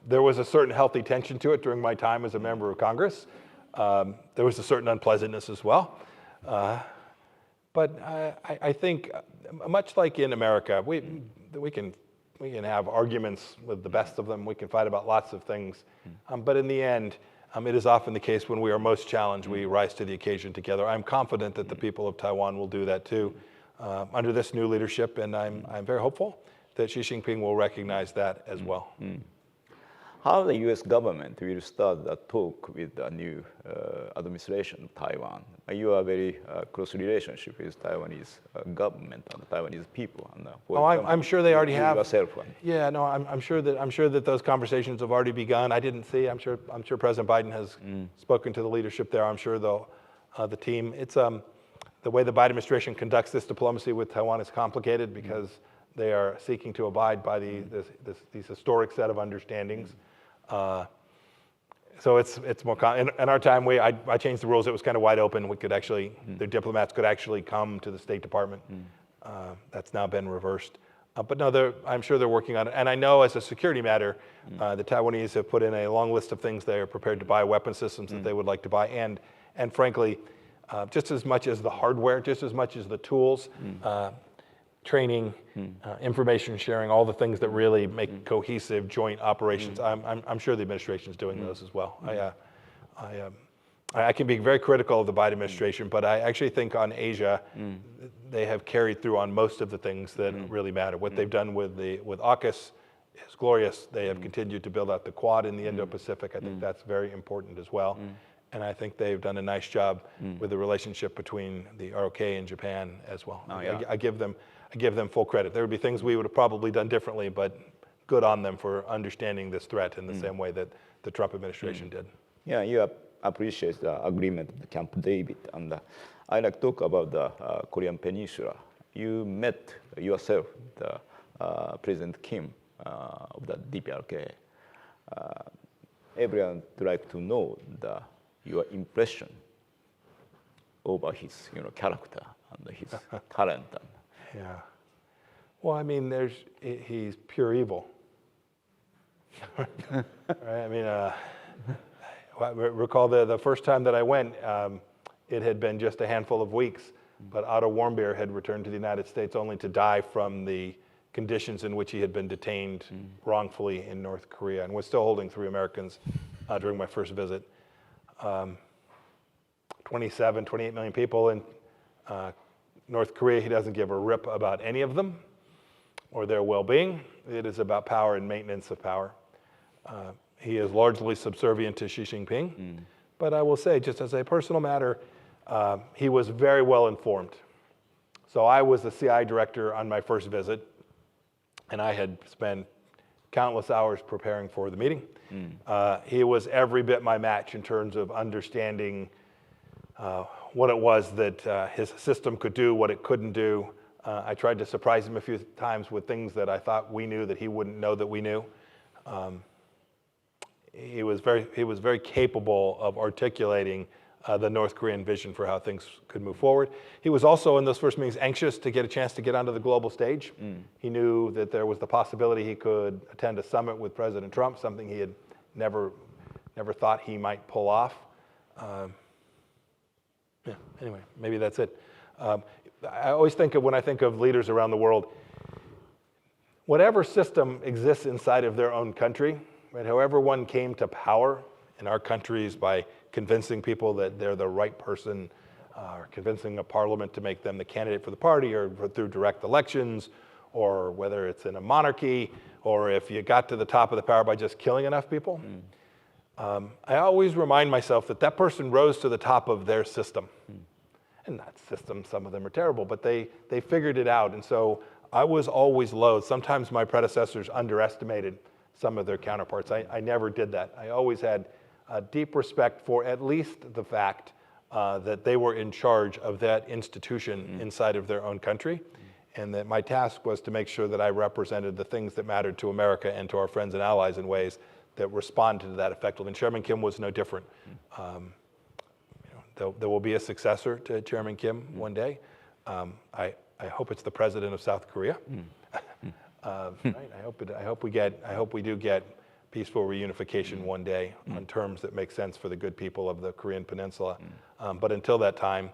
There was a certain healthy tension to it during my time as a member of Congress. There was a certain unpleasantness as well. But I think, much like in America, we can have arguments with the best of them. We can fight about lots of things. But in the end, it is often the case when we are most challenged, we rise to the occasion together. I'm confident that the people of Taiwan will do that too under this new leadership, and I'm very hopeful that Xi Jinping will recognize that as well. How the U.S. government will start the talk with the new administration of Taiwan? You have a very close relationship with Taiwanese government and the Taiwanese people. And, I'm sure they already have. Yourself. Yeah, no, I'm sure that those conversations have already begun. I didn't see. I'm sure President Biden has spoken to the leadership there. I'm sure the team. It's the way the Biden administration conducts this diplomacy with Taiwan is complicated because they are seeking to abide by these historic set of understandings. So it's more in our time. I changed the rules. It was kind of wide open. We could actually, the diplomats could actually come to the State Department. That's now been reversed. But no, I'm sure they're working on it. And I know as a security matter, the Taiwanese have put in a long list of things they are prepared to buy, weapon systems that they would like to buy, and frankly, just as much as the hardware, just as much as the tools. Training, information sharing, all the things that really make cohesive joint operations. I'm sure the administration is doing those as well. I can be very critical of the Biden administration, but I actually think on Asia, they have carried through on most of the things that really matter. What they've done with AUKUS is glorious. They have continued to build out the Quad in the Indo-Pacific. I think that's very important as well. And I think they've done a nice job with the relationship between the ROK and Japan as well. I give them full credit. There would be things we would have probably done differently, but good on them for understanding this threat in the same way that the Trump administration did. Yeah, you appreciate the agreement of Camp David. And I'd like to talk about the Korean Peninsula. You met yourself, President Kim of the DPRK. Everyone would like to know your impression over his character and his talent. Yeah. Well, I mean, he's pure evil. Right? I mean, I recall the first time that I went, it had been just a handful of weeks, but Otto Warmbier had returned to the United States only to die from the conditions in which he had been detained wrongfully in North Korea, and was still holding 3 Americans during my first visit. 27, 28 million people in North Korea. He doesn't give a rip about any of them or their well-being. It is about power and maintenance of power. He is largely subservient to Xi Jinping, but I will say, just as a personal matter, he was very well informed. So I was the CI director on my first visit, and I had spent countless hours preparing for the meeting. He was every bit my match in terms of understanding what it was that his system could do, what it couldn't do. I tried to surprise him a few times with things that I thought we knew that he wouldn't know that we knew. He was very capable of articulating the North Korean vision for how things could move forward. He was also, in those first meetings, anxious to get a chance to get onto the global stage. He knew that there was the possibility he could attend a summit with President Trump, something he had never thought he might pull off. Yeah, anyway, maybe that's it. I always think of, when I think of leaders around the world, whatever system exists inside of their own country, right, however one came to power in our countries by convincing people that they're the right person, or convincing a parliament to make them the candidate for the party, or through direct elections, or whether it's in a monarchy, or if you got to the top of the power by just killing enough people. I always remind myself that that person rose to the top of their system. And that system, some of them are terrible, but they figured it out. And so I was always loath. Sometimes my predecessors underestimated some of their counterparts. I never did that. I always had a deep respect for at least the fact that they were in charge of that institution inside of their own country, and that my task was to make sure that I represented the things that mattered to America and to our friends and allies in ways that responded to that effectively. And Chairman Kim was no different. There will be a successor to Chairman Kim one day. I hope it's the president of South Korea. Right? I hope we do get peaceful reunification one day on terms that make sense for the good people of the Korean Peninsula. But until that time,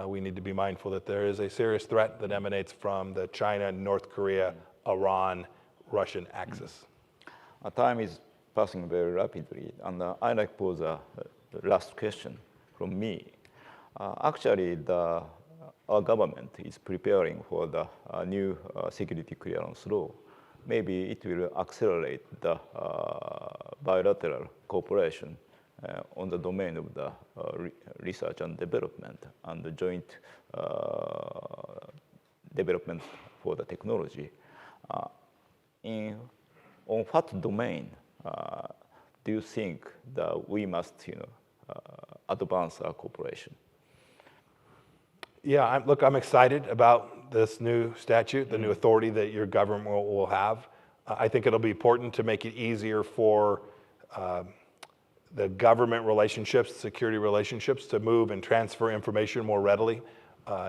we need to be mindful that there is a serious threat that emanates from the China, North Korea, Iran, Russian axis. Time is passing very rapidly, and I'd like to pose the last question from me. Actually, our government is preparing for the new security clearance law. Maybe it will accelerate the bilateral cooperation on the domain of the research and development and the joint development for the technology. On what domain do you think that we must, advance our cooperation? Yeah, I'm excited about this new statute, the new authority that your government will have. I think it'll be important to make it easier for the government relationships, security relationships, to move and transfer information more readily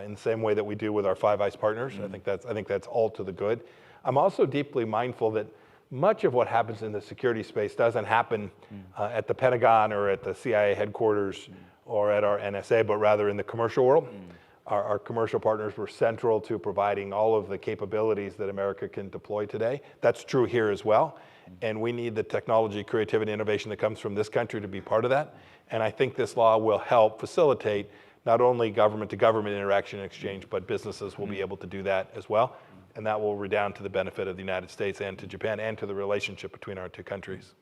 in the same way that we do with our Five Eyes partners. I think that's all to the good. I'm also deeply mindful that much of what happens in the security space doesn't happen at the Pentagon or at the CIA headquarters or at our NSA, but rather in the commercial world. Our commercial partners were central to providing all of the capabilities that America can deploy today. That's true here as well. And we need the technology, creativity, innovation that comes from this country to be part of that. And I think this law will help facilitate not only government-to-government interaction and exchange, but businesses will be able to do that as well. And that will redound to the benefit of the United States and to Japan and to the relationship between our two countries.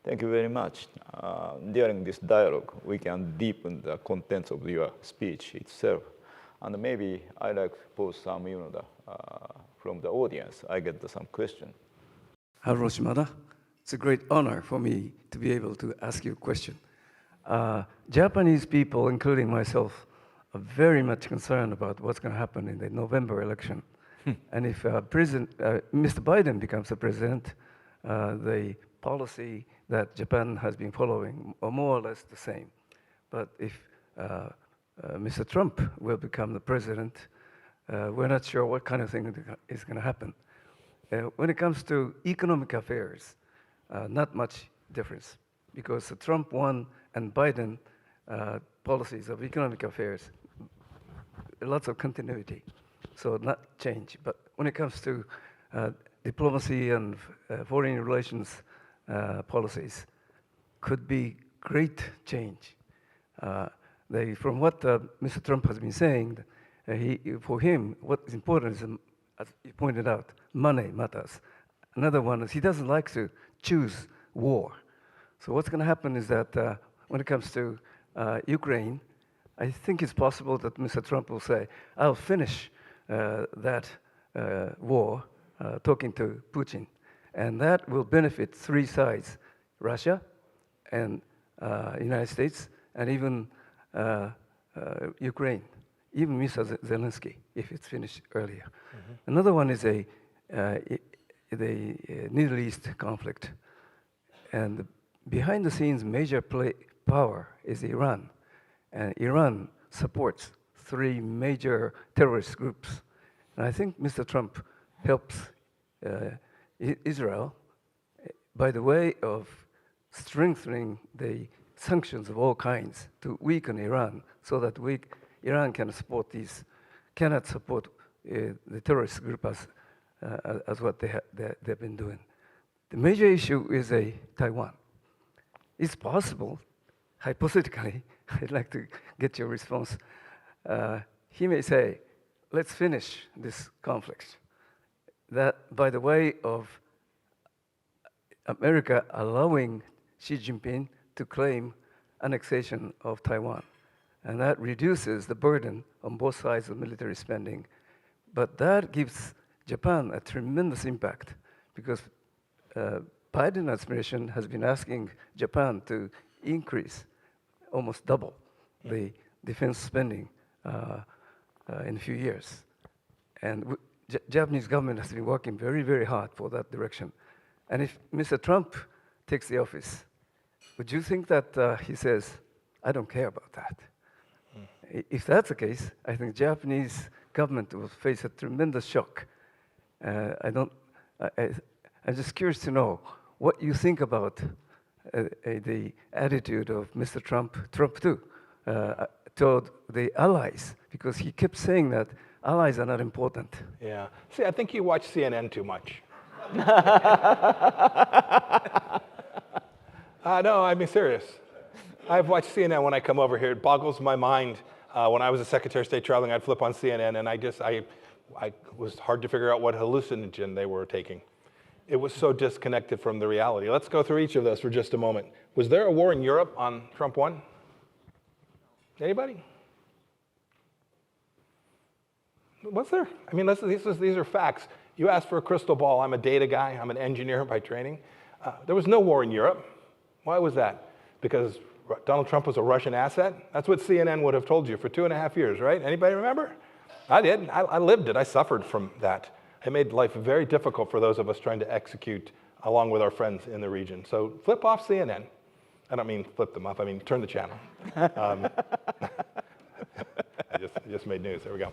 Thank you very much. During this dialogue, we can deepen the contents of your speech itself. And maybe I'd like to pose some, from the audience, I get some questions. Hello, Shimada. It's a great honor for me to be able to ask you a question. Japanese people, including myself, are very much concerned about what's going to happen in the November election. And if Mr. Biden becomes the president, the policy that Japan has been following are more or less the same. But if Mr. Trump will become the president, we're not sure what kind of thing is going to happen. When it comes to economic affairs, not much difference, because the Trump one and Biden policies of economic affairs, lots of continuity, so not change. But when it comes to diplomacy and foreign relations policies could be great change. From what Mr. Trump has been saying, for him, what is important is, as you pointed out, money matters. Another one is he doesn't like to choose war. So what's going to happen is that when it comes to Ukraine, I think it's possible that Mr. Trump will say, I'll finish that war talking to Putin. And that will benefit three sides, Russia and United States, and even Ukraine, even Mr. Zelensky, if it's finished earlier. Mm-hmm. Another one is the Middle East conflict. And behind the scenes, major power is Iran. And Iran supports three major terrorist groups. And I think Mr. Trump helps Israel by the way of strengthening the sanctions of all kinds to weaken Iran, so that Iran cannot support the terrorist group as what they've been doing. The major issue is Taiwan. It's possible, hypothetically, I'd like to get your response. He may say, let's finish this conflict. That by the way of America allowing Xi Jinping to claim annexation of Taiwan. And that reduces the burden on both sides of military spending. But that gives Japan a tremendous impact, because Biden administration has been asking Japan to increase, almost double, the defense spending in a few years. And Japanese government has been working very, very hard for that direction. And if Mr. Trump takes the office, would you think that he says, I don't care about that? If that's the case, I think Japanese government will face a tremendous shock. I'm just curious to know what you think about the attitude of Mr. Trump too, toward the allies, because he kept saying that allies are not important. Yeah. See, I think you watch CNN too much. No, I mean, serious. I've watched CNN when I come over here. It boggles my mind. When I was a Secretary of State traveling, I'd flip on CNN, and I was hard to figure out what hallucinogen they were taking. It was so disconnected from the reality. Let's go through each of those for just a moment. Was there a war in Europe on Trump 1? Anybody? Was there? I mean, these are facts. You asked for a crystal ball. I'm a data guy. I'm an engineer by training. There was no war in Europe. Why was that? Because Donald Trump was a Russian asset? That's what CNN would have told you for 2.5 years, right? Anybody remember? I did. I lived it. I suffered from that. It made life very difficult for those of us trying to execute along with our friends in the region. So flip off CNN. I don't mean flip them off. I mean turn the channel. I just made news. There we go.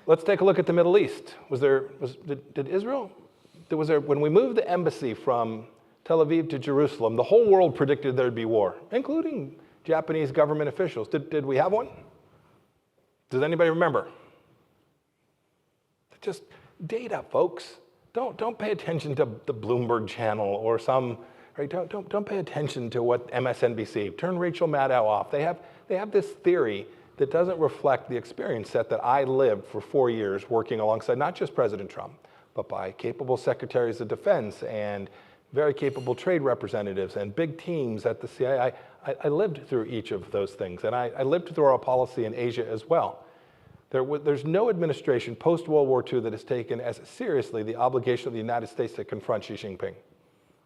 Let's take a look at the Middle East. Did Israel? When we moved the embassy from Tel Aviv to Jerusalem, the whole world predicted there'd be war, including Japanese government officials. Did we have one? Does anybody remember? Just data, folks. Don't pay attention to the Bloomberg channel or some, right? Don't pay attention to what MSNBC. Turn Rachel Maddow off. They have this theory that doesn't reflect the experience set that I lived for 4 years working alongside not just President Trump, but by capable secretaries of defense and very capable trade representatives and big teams at the CIA. I lived through each of those things, and I lived through our policy in Asia as well. There's no administration post-World War II that has taken as seriously the obligation of the United States to confront Xi Jinping.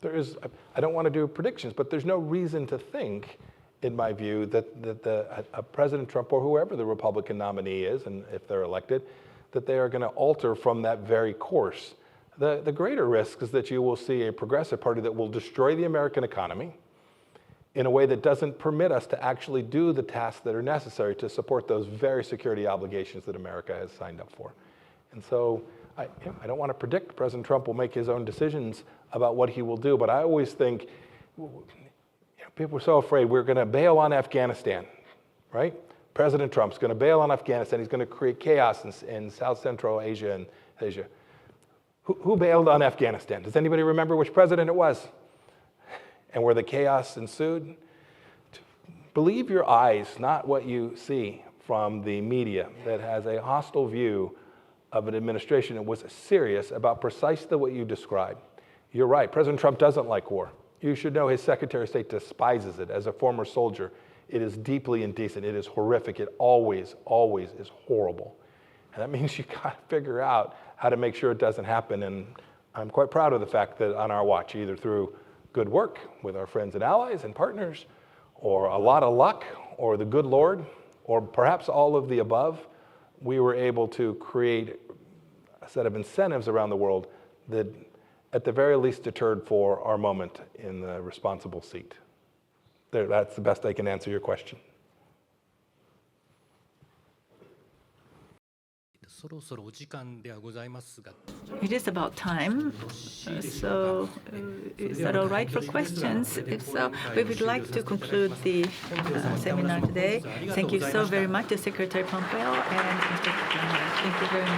I don't want to do predictions, but there's no reason to think, in my view, that President Trump or whoever the Republican nominee is, and if they're elected, that they are going to alter from that very course. The greater risk is that you will see a progressive party that will destroy the American economy in a way that doesn't permit us to actually do the tasks that are necessary to support those very security obligations that America has signed up for. And so I don't want to predict President Trump will make his own decisions about what he will do, but I always think people are so afraid we're going to bail on Afghanistan, right? President Trump's going to bail on Afghanistan. He's going to create chaos in South Central Asia and Asia. Who bailed on Afghanistan? Does anybody remember which president it was? And where the chaos ensued? Believe your eyes, not what you see from the media that has a hostile view of an administration that was serious about precisely what you described. You're right, President Trump doesn't like war. You should know his Secretary of State despises it. As a former soldier, it is deeply indecent. It is horrific. It always, always is horrible. And that means you got to figure out how to make sure it doesn't happen. And I'm quite proud of the fact that on our watch, either through good work with our friends and allies and partners, or a lot of luck, or the good Lord, or perhaps all of the above, we were able to create a set of incentives around the world that at the very least deterred for our moment in the responsible seat. That's the best I can answer your question. It is about time, so is that all right for questions? If so, we would like to conclude the seminar today. Thank you so very much to Secretary Pompeo and Mr. Kitamura. Thank you very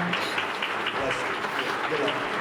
much.